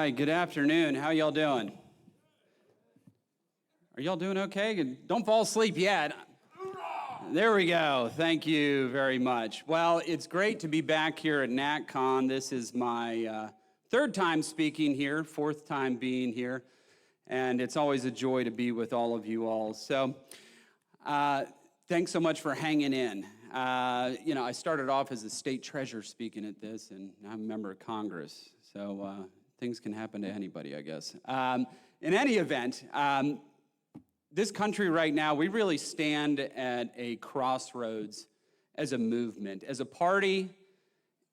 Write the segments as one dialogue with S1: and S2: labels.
S1: right, good afternoon. How y'all doing? Are y'all doing okay? Don't fall asleep yet. There we go. Thank you very much. Well, it's great to be back here at NatCon. This is my third time speaking here, fourth time being here, and it's always a joy to be with all of you all. So thanks so much for hanging in. I started off as a state treasurer speaking at this, and now I'm a member of Congress. So things can happen to anybody, I guess. In any event, this country right now, we really stand at a crossroads as a movement, as a party,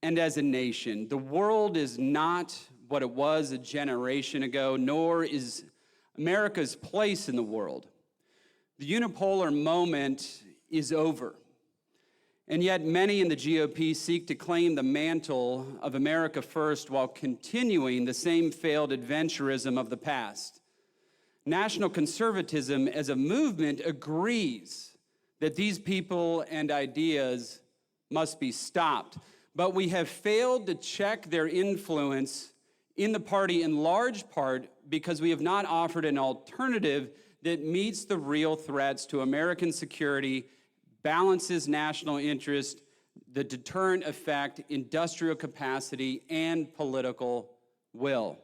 S1: and as a nation. The world is not what it was a generation ago, nor is America's place in the world. The unipolar moment is over. And yet many in the GOP seek to claim the mantle of America first while continuing the same failed adventurism of the past. National conservatism as a movement agrees that these people and ideas must be stopped, but we have failed to check their influence in the party in large part because we have not offered an alternative that meets the real threats to American security, balances national interest, the deterrent effect, industrial capacity, and political will.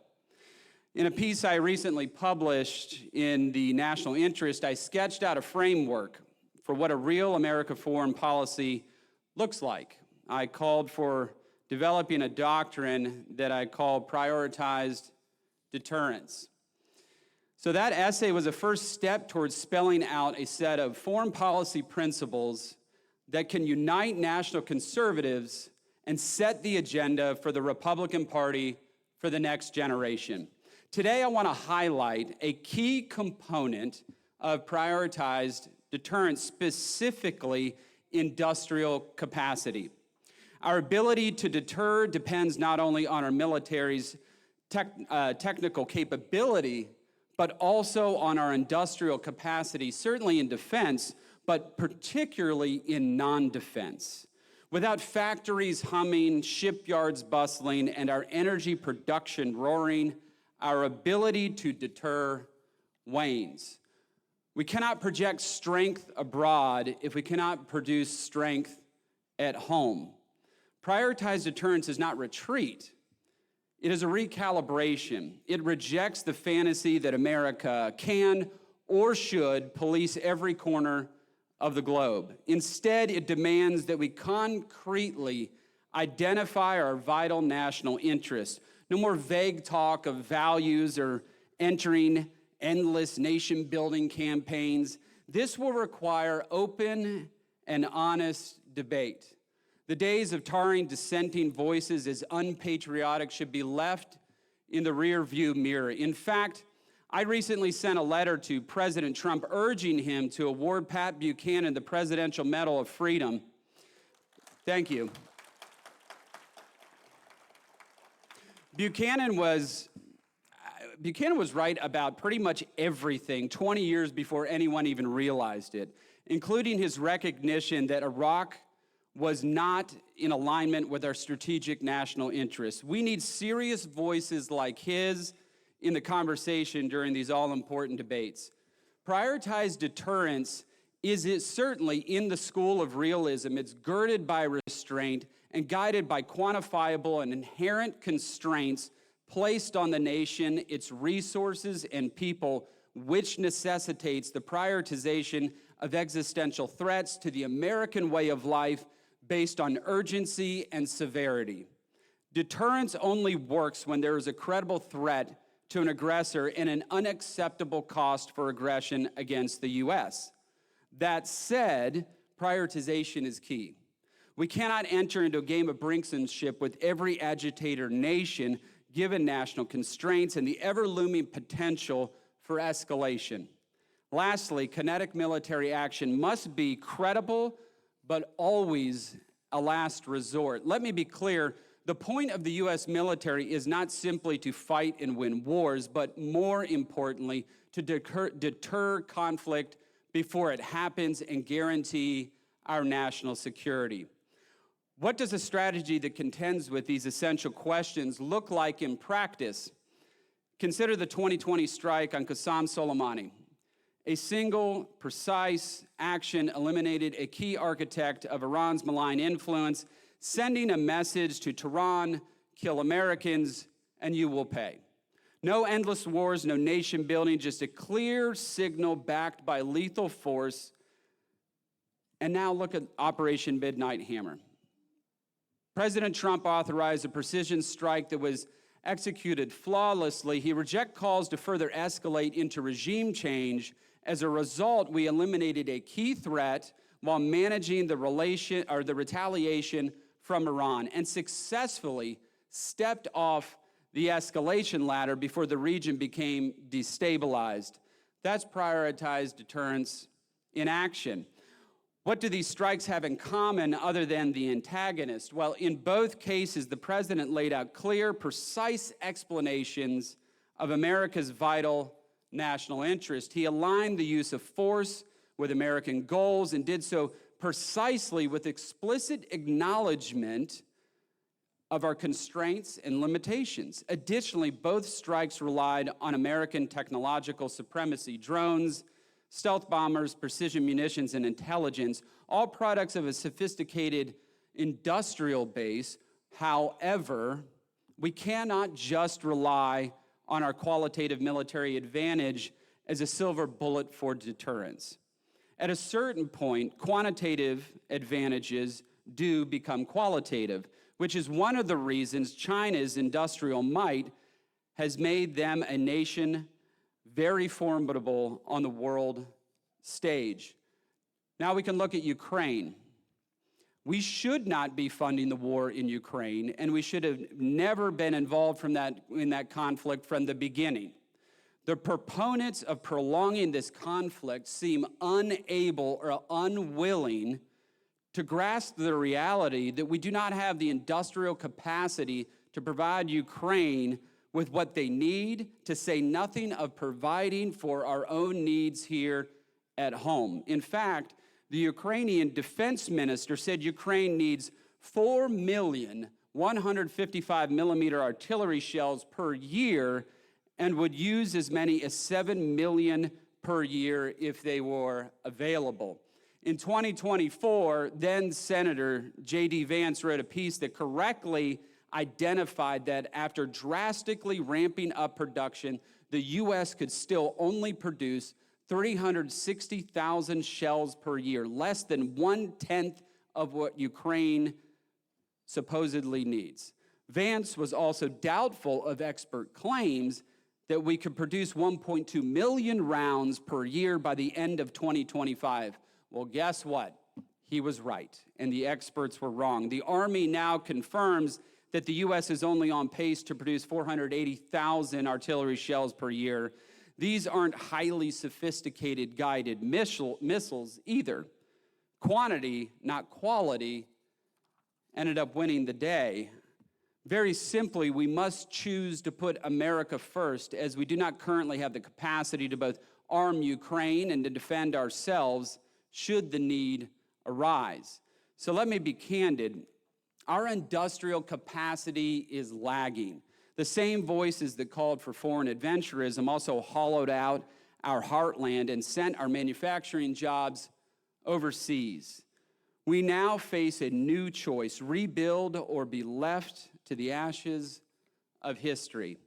S1: In a piece I recently published in the National Interest, I sketched out a framework for what a real America foreign policy looks like. I called for developing a doctrine that I called prioritized deterrence. So that essay was a first step towards spelling out a set of foreign policy principles that can unite national conservatives and set the agenda for the Republican Party for the next generation. Today, I want to highlight a key component of prioritized deterrence, specifically industrial capacity. Our ability to deter depends not only on our military's technical capability, but also on our industrial capacity, certainly in defense, but particularly in non-defense. Without factories humming, shipyards bustling, and our energy production roaring, our ability to deter wanes. We cannot project strength abroad if we cannot produce strength at home. Prioritized deterrence is not retreat. It is a recalibration. It rejects the fantasy that America can or should police every corner of the globe. Instead, it demands that we concretely identify our vital national interests. No more vague talk of values or entering endless nation-building campaigns. This will require open and honest debate. The days of tarring dissenting voices as unpatriotic should be left in the rearview mirror. In fact, I recently sent a letter to President Trump urging him to award Pat Buchanan the Presidential Medal of Freedom. Thank you. Buchanan was right about pretty much everything 20 years before anyone even realized it, including his recognition that Iraq was not in alignment with our strategic national interests. We need serious voices like his in the conversation during these all-important debates. Prioritized deterrence is certainly in the school of realism. It's girded by restraint and guided by quantifiable and inherent constraints placed on the nation, its resources, and people, which necessitates the prioritization of existential threats to the American way of life based on urgency and severity. Deterrence only works when there is a credible threat to an aggressor and an unacceptable cost for aggression against the U.S. That said, prioritization is key. We cannot enter into a game of brinksmanship with every agitator nation given national constraints and the ever-looming potential for escalation. Lastly, kinetic military action must be credible, but always a last resort. Let me be clear, the point of the U.S. military is not simply to fight and win wars, but more importantly, to deter conflict before it happens and guarantee our national security. What does a strategy that contends with these essential questions look like in practice? Consider the 2020 strike on Qasem Soleimani. A single, precise action eliminated a key architect of Iran's malign influence, sending a message to Tehran: kill Americans and you will pay. No endless wars, no nation building, just a clear signal backed by lethal force. And now look at Operation Midnight Hammer. President Trump authorized a precision strike that was executed flawlessly. He rejected calls to further escalate into regime change. As a result, we eliminated a key threat while managing the retaliation from Iran and successfully stepped off the escalation ladder before the region became destabilized. That's prioritized deterrence in action. What do these strikes have in common other than the antagonist? Well, in both cases, the president laid out clear, precise explanations of America's vital national interest. He aligned the use of force with American goals and did so precisely with explicit acknowledgement of our constraints and limitations. Additionally, both strikes relied on American technological supremacy: drones, stealth bombers, precision munitions, and intelligence, all products of a sophisticated industrial base. However, we cannot just rely on our qualitative military advantage as a silver bullet for deterrence. At a certain point, quantitative advantages do become qualitative, which is one of the reasons China's industrial might has made them a nation very formidable on the world stage. Now we can look at Ukraine. We should not be funding the war in Ukraine, and we should have never been involved in that conflict from the beginning. The proponents of prolonging this conflict seem unable or unwilling to grasp the reality that we do not have the industrial capacity to provide Ukraine with what they need, to say nothing of providing for our own needs here at home. In fact, the Ukrainian defense minister said Ukraine needs 4 million 155-millimeter artillery shells per year and would use as many as 7 million per year if they were available. In 2024, then Senator J.D. Vance wrote a piece that correctly identified that after drastically ramping up production, the U.S. could still only produce 360,000 shells per year, less than 1/10 of what Ukraine supposedly needs. Vance was also doubtful of expert claims that we could produce 1.2 million rounds per year by the end of 2025. Well, guess what? He was right, and the experts were wrong. The Army now confirms that the U.S. is only on pace to produce 480,000 artillery shells per year. These aren't highly sophisticated guided missiles either. Quantity, not quality, ended up winning the day. Very simply, we must choose to put America first, as we do not currently have the capacity to both arm Ukraine and to defend ourselves should the need arise. So let me be candid. Our industrial capacity is lagging. The same voices that called for foreign adventurism also hollowed out our heartland and sent our manufacturing jobs overseas. We now face a new choice: rebuild or be left to the ashes of history.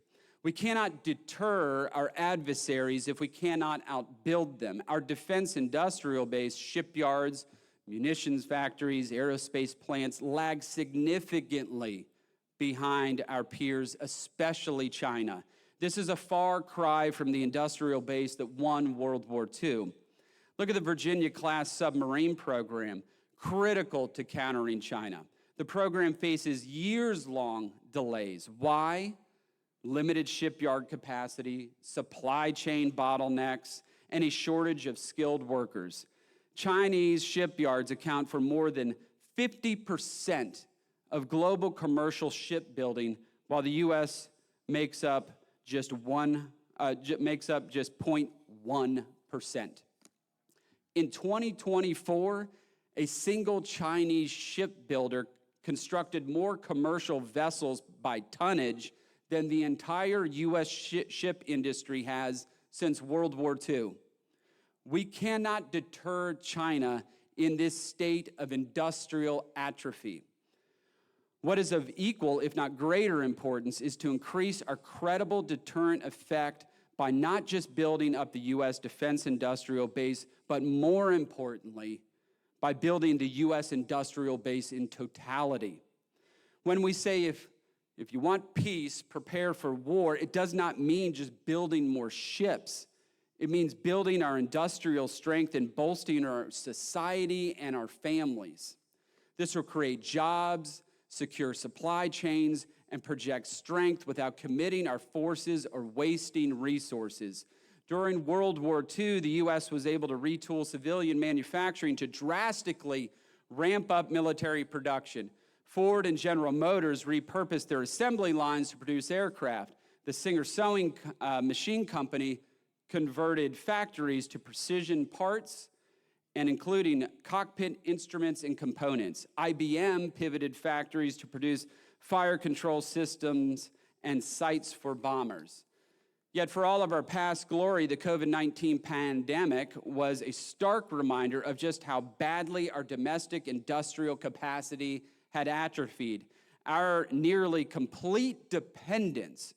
S1: We cannot deter our adversaries if we cannot outbuild them. Our defense industrial base, shipyards, munitions factories, aerospace plants lag significantly behind our peers, especially China. This is a far cry from the industrial base that won World War II. Look at the Virginia-class submarine program, critical to countering China. The program faces years-long delays. Why? Limited shipyard capacity, supply chain bottlenecks, and a shortage of skilled workers. Chinese shipyards account for more than 50% of global commercial shipbuilding, while the U.S. makes up just 0.1%. In 2024, a single Chinese shipbuilder constructed more commercial vessels by tonnage than the entire U.S. ship industry has since World War II. We cannot deter China in this state of industrial atrophy. What is of equal, if not greater importance, is to increase our credible deterrent effect by not just building up the U.S. defense industrial base, but more importantly, by building the U.S. industrial base in totality. When we say if you want peace, prepare for war, it does not mean just building more ships. It means building our industrial strength and bolstering our society and our families. This will create jobs, secure supply chains, and project strength without committing our forces or wasting resources. During World War II, the U.S. was able to retool civilian manufacturing to drastically ramp up military production. Ford and General Motors repurposed their assembly lines to produce aircraft. The Singer Sewing Machine Company converted factories to precision parts and including cockpit instruments and components. IBM pivoted factories to produce fire control systems and sights for bombers. Yet for all of our past glory, the COVID-19 pandemic was a stark reminder of just how badly our domestic industrial capacity had atrophied. Our nearly complete dependence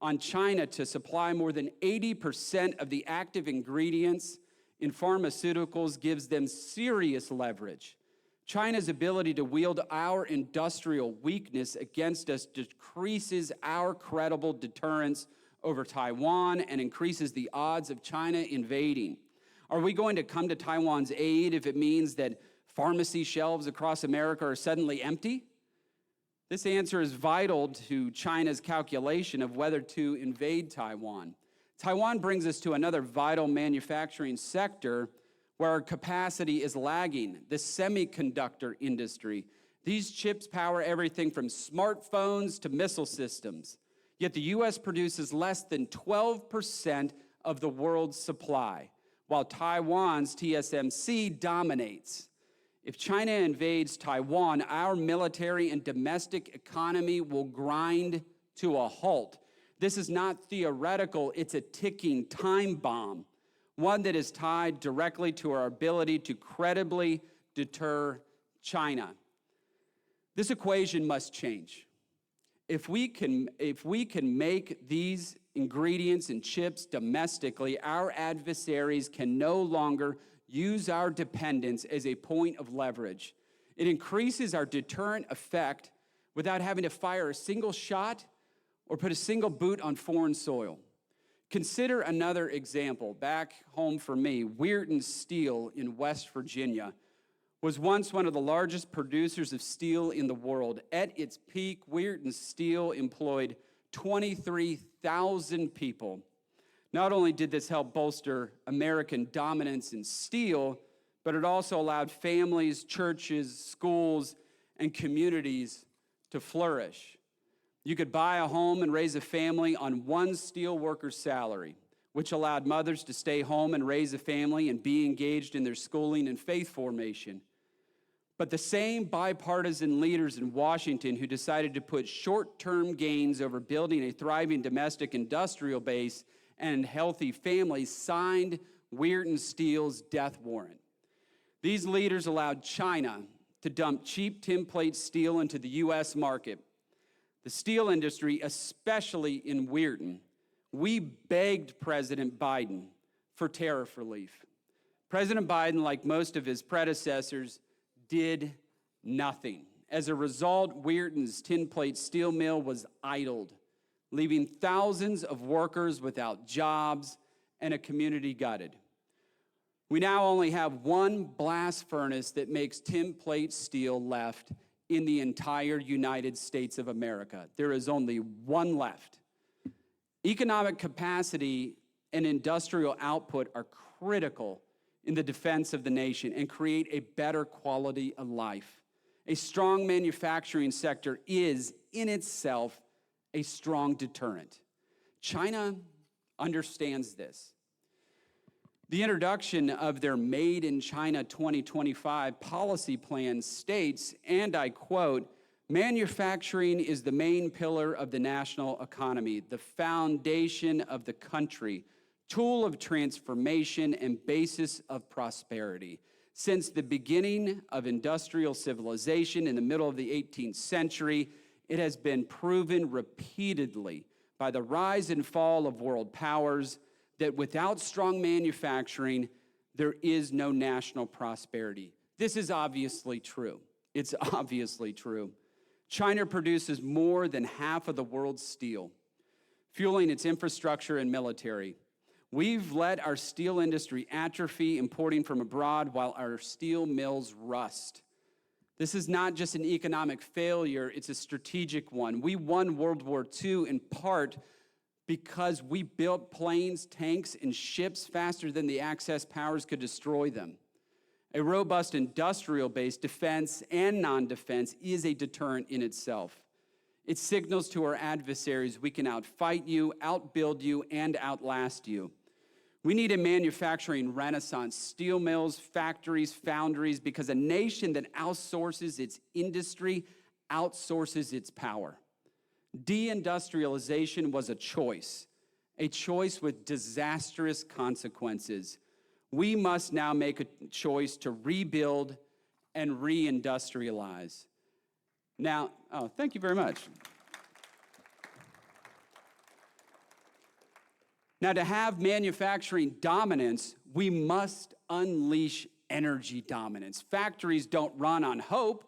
S1: on China to supply more than 80% of the active ingredients in pharmaceuticals gives them serious leverage. China's ability to wield our industrial weakness against us decreases our credible deterrence over Taiwan and increases the odds of China invading. Are we going to come to Taiwan's aid if it means that pharmacy shelves across America are suddenly empty? This answer is vital to China's calculation of whether to invade Taiwan. Taiwan brings us to another vital manufacturing sector where our capacity is lagging, the semiconductor industry. These chips power everything from smartphones to missile systems. Yet the U.S. produces less than 12% of the world's supply, while Taiwan's TSMC dominates. If China invades Taiwan, our military and domestic economy will grind to a halt. This is not theoretical, it's a ticking time bomb, one that is tied directly to our ability to credibly deter China. This equation must change. If we can make these ingredients and chips domestically, our adversaries can no longer use our dependence as a point of leverage. It increases our deterrent effect without having to fire a single shot or put a single boot on foreign soil. Consider another example. Back home for me, Weirton Steel in West Virginia was once one of the largest producers of steel in the world. At its peak, Weirton Steel employed 23,000 people. Not only did this help bolster American dominance in steel, but it also allowed families, churches, schools, and communities to flourish. You could buy a home and raise a family on one steel worker's salary, which allowed mothers to stay home and raise a family and be engaged in their schooling and faith formation. But the same bipartisan leaders in Washington who decided to put short-term gains over building a thriving domestic industrial base and healthy families signed Weirton Steel's death warrant. These leaders allowed China to dump cheap tinplate steel into the U.S. market. The steel industry, especially in Weirton, we begged President Biden for tariff relief. President Biden, like most of his predecessors, did nothing. As a result, Weirton's tinplate steel mill was idled, leaving thousands of workers without jobs and a community gutted. We now only have one blast furnace that makes tinplate steel left in the entire United States of America. There is only one left. Economic capacity and industrial output are critical in the defense of the nation and create a better quality of life. A strong manufacturing sector is, in itself, a strong deterrent. China understands this. The introduction of their Made in China 2025 policy plan states, and I quote, Manufacturing is the main pillar of the national economy, the foundation of the country, tool of transformation, and basis of prosperity. Since the beginning of industrial civilization in the middle of the 18th century, it has been proven repeatedly by the rise and fall of world powers that without strong manufacturing, there is no national prosperity. This is obviously true. It's obviously true. China produces more than half of the world's steel, fueling its infrastructure and military. We've let our steel industry atrophy, importing from abroad, while our steel mills rust. This is not just an economic failure, it's a strategic one. We won World War II in part because we built planes, tanks, and ships faster than the Axis powers could destroy them. A robust industrial base, defense and non-defense, is a deterrent in itself. It signals to our adversaries we can outfight you, outbuild you, and outlast you. We need a manufacturing renaissance, steel mills, factories, foundries, because a nation that outsources its industry outsources its power. Deindustrialization was a choice with disastrous consequences. We must now make a choice to rebuild and reindustrialize. Now, thank you very much. Now, to have manufacturing dominance, we must unleash energy dominance. Factories don't run on hope.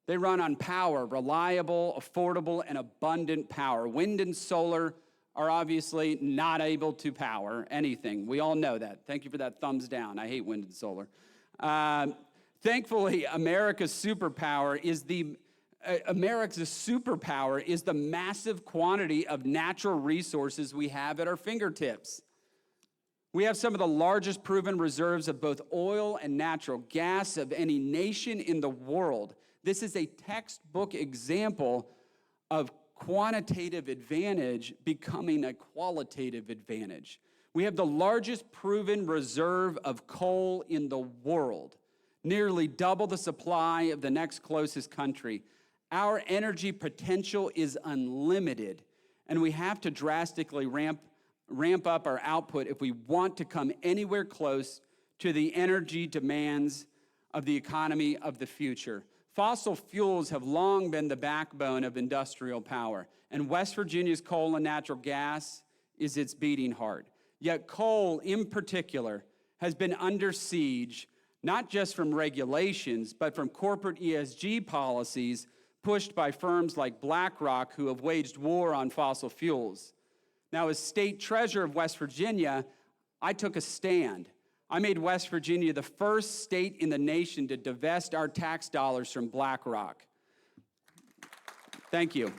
S1: They run on power, reliable, affordable, and abundant power. Wind and solar are obviously not able to power anything. We all know that. Thank you for that thumbs down. I hate wind and solar. Thankfully, America's superpower is the massive quantity of natural resources we have at our fingertips. We have some of the largest proven reserves of both oil and natural gas of any nation in the world. This is a textbook example of quantitative advantage becoming a qualitative advantage. We have the largest proven reserve of coal in the world, nearly double the supply of the next closest country. Our energy potential is unlimited, and we have to drastically ramp up our output if we want to come anywhere close to the energy demands of the economy of the future. Fossil fuels have long been the backbone of industrial power, and West Virginia's coal and natural gas is its beating heart. Yet coal, in particular, has been under siege, not just from regulations, but from corporate ESG policies pushed by firms like BlackRock, who have waged war on fossil fuels. Now, as state treasurer of West Virginia, I took a stand. I made West Virginia the first state in the nation to divest our tax dollars from BlackRock. Thank you.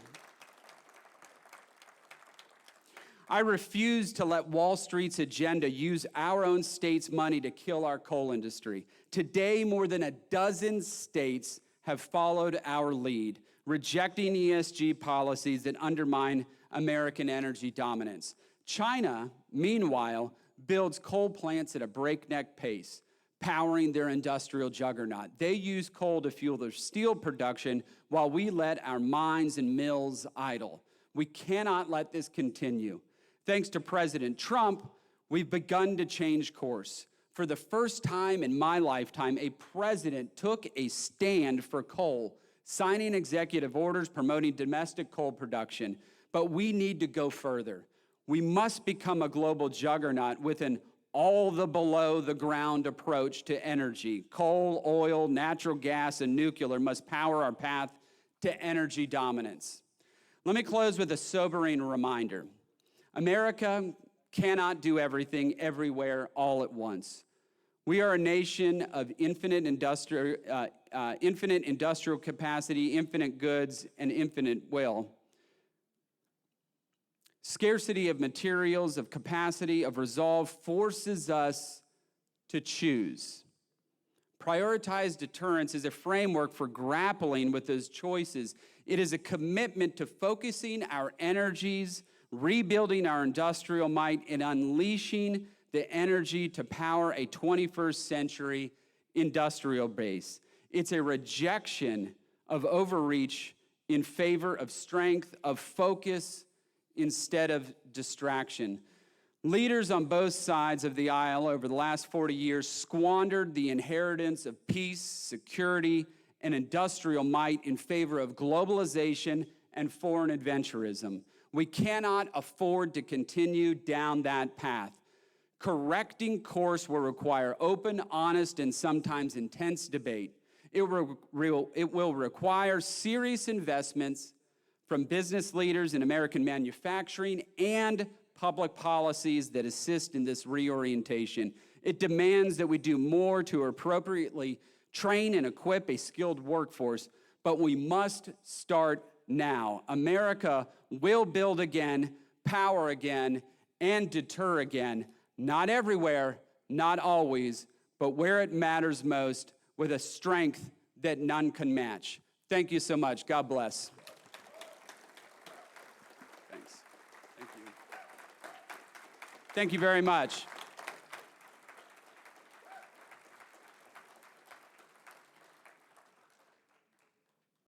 S1: I refuse to let Wall Street's agenda use our own state's money to kill our coal industry. Today, more than a dozen states have followed our lead, rejecting ESG policies that undermine American energy dominance. China, meanwhile, builds coal plants at a breakneck pace, powering their industrial juggernaut. They use coal to fuel their steel production while we let our mines and mills idle. We cannot let this continue. Thanks to President Trump, we've begun to change course. For the first time in my lifetime, a president took a stand for coal, signing executive orders promoting domestic coal production. But we need to go further. We must become a global juggernaut with an all the below the ground approach to energy. Coal, oil, natural gas, and nuclear must power our path to energy dominance. Let me close with a sobering reminder. America cannot do everything everywhere all at once. We are a nation of infinite industrial capacity, infinite goods, and infinite will. Scarcity of materials, of capacity, of resolve forces us to choose. Prioritized deterrence is a framework for grappling with those choices. It is a commitment to focusing our energies, rebuilding our industrial might, and unleashing the energy to power a 21st century industrial base. It's a rejection of overreach in favor of strength, of focus, instead of distraction. Leaders on both sides of the aisle over the last 40 years squandered the inheritance of peace, security, and industrial might in favor of globalization and foreign adventurism. We cannot afford to continue down that path. Correcting course will require open, honest, and sometimes intense debate. It will require serious investments from business leaders in American manufacturing and public policies that assist in this reorientation. It demands that we do more to appropriately train and equip a skilled workforce, but we must start now. America will build again, power again, and deter again. Not everywhere, not always, but where it matters most, with a strength that none can match. Thank you so much. God bless. Thanks. Thank you. Thank you very much.